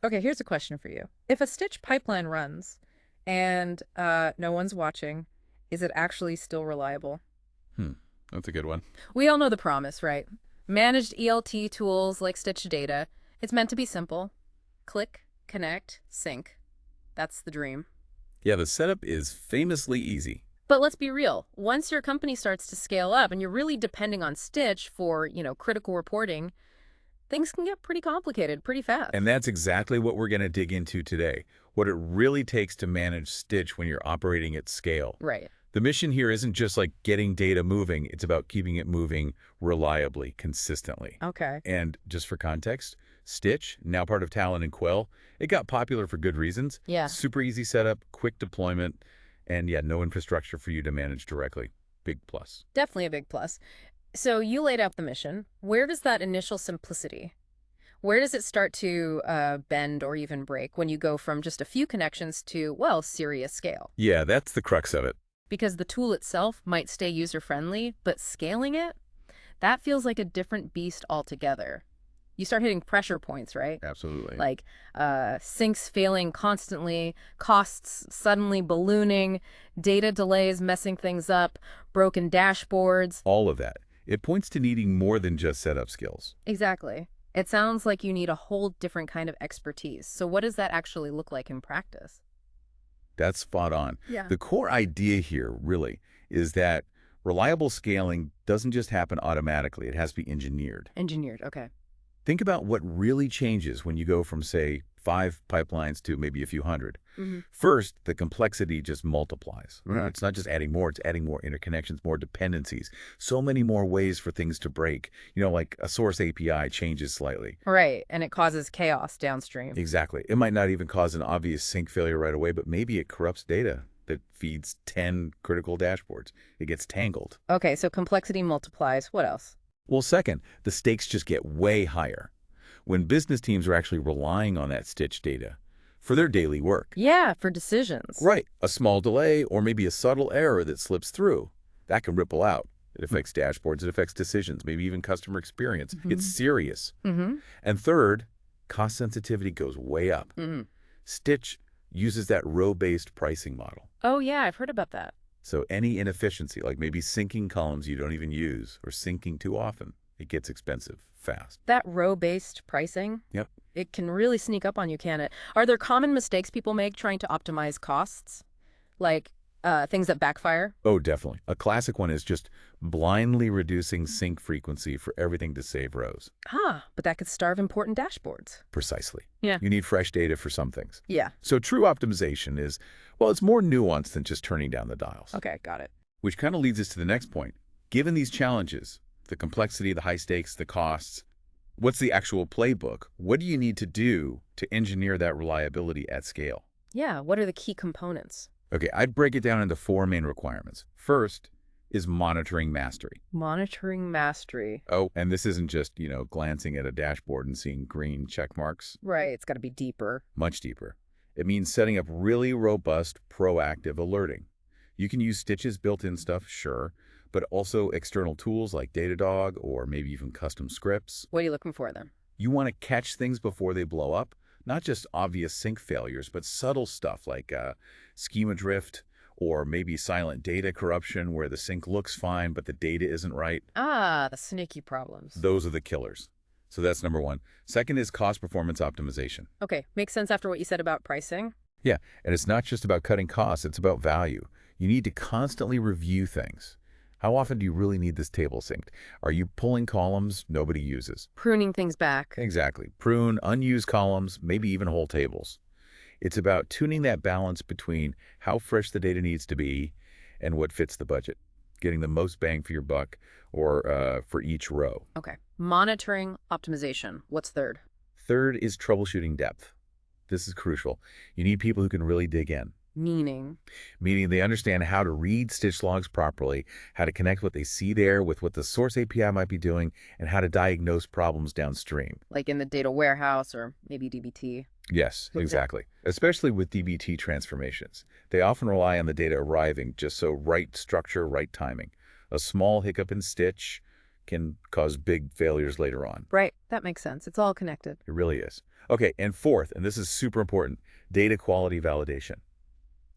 Okay, here's a question for you. If a stitch pipeline runs and no one's watching, is it actually still reliable? Hmm, that's a good one. We all know the promise, right? Managed ELT tools like Stitch Data. It's meant to be simple. Click, connect, sync. That's the dream. Yeah, the setup is famously easy. But let's be real. Once your company starts to scale up and you're really depending on Stitch for, critical reporting, things can get pretty complicated pretty And fast. that's exactly what we're going to dig into today, what it really takes to manage Stitch when you're operating at scale. Right. The mission here isn't just like getting data moving, it's about keeping it moving reliably, consistently. Okay. And just for context, Stitch, now part of Talon and Quell, it got popular for good reasons. Yeah, Super easy setup, quick deployment, and yeah, no infrastructure for you to manage directly. Big plus. definitely a big plus. So you laid out the mission. Where does that initial simplicity, where does it start to bend or even break when you go from just a few connections to, well, serious scale? Yeah, that's the crux of it. Because the tool itself might stay user-friendly, but scaling it, that feels like a different beast altogether. You start hitting pressure points, right? Absolutely. Like syncs failing constantly, costs suddenly ballooning, data delays messing things up, broken dashboards. All of that. It points to needing more than just setup skills. Exactly. It sounds like you need a whole different kind of expertise. So what does that actually look like in practice? That's spot on. Yeah. The core idea here, really, is that reliable scaling doesn't just happen automatically. It has to be engineered. Engineered, okay. Think about what really changes when you go from, say, 5 pipelines to maybe a few hundred. Hmm. First, the complexity just multiplies. Right. It's not just adding more, it's adding more interconnections, more dependencies, so many more ways for things to break. Like a source API changes slightly. Right, and it causes chaos downstream. Exactly. It might not even cause an obvious sync failure right away, but maybe it corrupts data that feeds 10 critical dashboards. It gets tangled. Okay, so complexity multiplies. What else? Well, second, the stakes just get way higher. When business teams are actually relying on that stitch data for their daily work. Yeah, for decisions. Right. A small delay or maybe a subtle error that slips through, that can ripple out. It affects dashboards, it affects decisions, maybe even customer experience. It's Mm-hmm. serious. Mm-hmm. And third, cost sensitivity goes way up. Mm-hmm. Stitch uses that row-based pricing model. Oh, yeah, I've heard about that. So any inefficiency, like maybe syncing columns you don't even use or syncing too often, it gets expensive fast. That row-based pricing, Yep. it can really sneak up on you, can it? Are there common mistakes people make trying to optimize costs? Like things that backfire? Oh, definitely. A classic one is just blindly reducing sync frequency for everything to save rows. Ah, but that could starve important dashboards. Precisely. Yeah. You need fresh data for some things. Yeah. So true optimization is, well, it's more nuanced than just turning down the dials. Okay, got it. Which kind of leads us to the next point. Given these challenges, the complexity, the high stakes, the costs, what's the actual playbook? What do you need to do to engineer that reliability at scale? Yeah, what are the key components? Okay, I'd break it down into 4 main requirements. First is monitoring mastery. Monitoring mastery. Oh, and this isn't just, glancing at a dashboard and seeing green check marks. Right, it's got to be deeper. Much deeper. It means setting up really robust, proactive alerting. You can use Stitch's built-in stuff, sure, but also external tools like Datadog or maybe even custom scripts. What are you looking for then? You want to catch things before they blow up, not just obvious sync failures, but subtle stuff like schema drift or maybe silent data corruption where the sync looks fine, but the data isn't right. Ah, the sneaky problems. Those are the killers. So that's number one. Second is cost performance optimization. Okay, makes sense after what you said about pricing. Yeah, and it's not just about cutting costs, it's about value. You need to constantly review things. How often do you really need this table synced? Are you pulling columns nobody uses? Pruning things back. Exactly. Prune unused columns, maybe even whole tables. It's about tuning that balance between how fresh the data needs to be and what fits the budget, getting the most bang for your buck or for each row. Okay. Monitoring optimization. What's third? Third is troubleshooting depth. This is crucial. You need people who can really dig in, Meaning. meaning they understand how to read stitch logs properly, how to connect what they see there with what the source API might be doing, and how to diagnose problems downstream. Like in the data warehouse or maybe DBT. Yes, Okay. exactly. Especially with DBT transformations. They often rely on the data arriving just so right structure, right timing. A small hiccup in Stitch can cause big failures later on. Right, that makes sense. It's all connected. It really is. Okay, and fourth, and this is super important, data quality validation.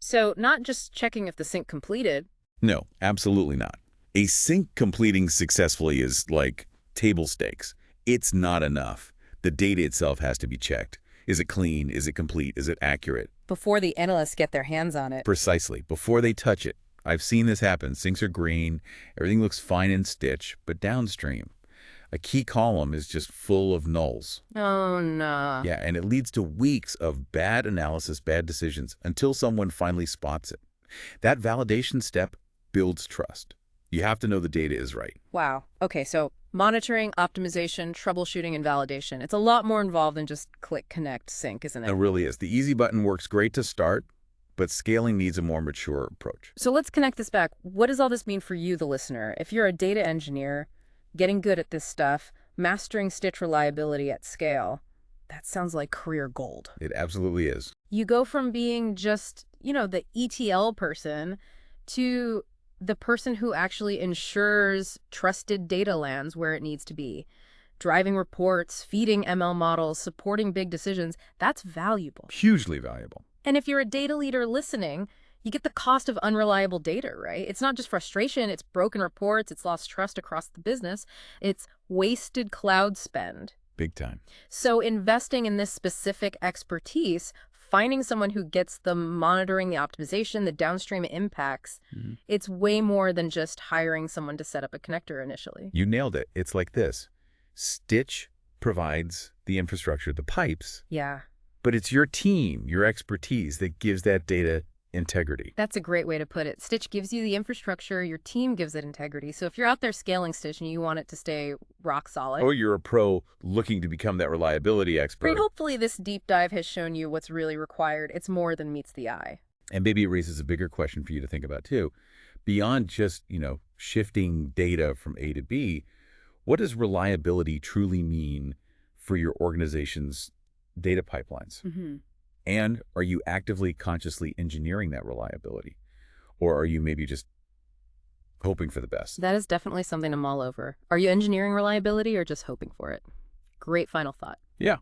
So not just checking if the sync completed. No, absolutely not. A sync completing successfully is like table stakes. It's not enough. The data itself has to be checked. Is it clean? Is it complete? Is it accurate? Before the analysts get their hands on it. Precisely, before they touch it. I've seen this happen. Syncs are green, everything looks fine in Stitch, but downstream, a key column is just full of nulls. Oh, no. Yeah, and it leads to weeks of bad analysis, bad decisions, until someone finally spots it. That validation step builds trust. You have to know the data is right. Wow. Okay, so monitoring, optimization, troubleshooting, and validation. It's a lot more involved than just click, connect, sync, isn't It it? really is. The easy button works great to start, but scaling needs a more mature approach. So let's connect this back. What does all this mean for you, the listener? If you're a data engineer, getting good at this stuff, mastering Stitch reliability at scale, that sounds like career gold. It absolutely is. You go from being just, the ETL person to the person who actually ensures trusted data lands where it needs to be. Driving reports, feeding ML models, supporting big decisions, that's valuable. Hugely valuable. And if you're a data leader listening, you get the cost of unreliable data, right? It's not just frustration, it's broken reports, it's lost trust across the business, it's wasted cloud spend. Big time. So investing in this specific expertise, finding someone who gets the monitoring, the optimization, the downstream impacts, it's way more than just hiring someone to set up a connector initially. You nailed it. It's like this. Stitch provides the infrastructure, the pipes, Yeah, but it's your team, your expertise that gives that data integrity. that's a great way to put it. Stitch gives you the infrastructure, your team gives it integrity. So if you're out there scaling Stitch and you want it to stay rock solid, Or you're a pro looking to become that reliability expert. great, hopefully this deep dive has shown you what's really required. It's more than meets the eye. And maybe it raises a bigger question for you to think about too. Beyond just, shifting data from A to B, what does reliability truly mean for your organization's data pipelines? And are you actively, consciously engineering that reliability? Or are you maybe just hoping for the best? That is definitely something to mull over. Are you engineering reliability or just hoping for it? Great final thought. Yeah.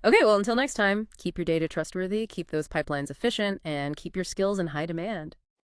Okay, well, until next time, keep your data trustworthy, keep those pipelines efficient, and keep your skills in high demand.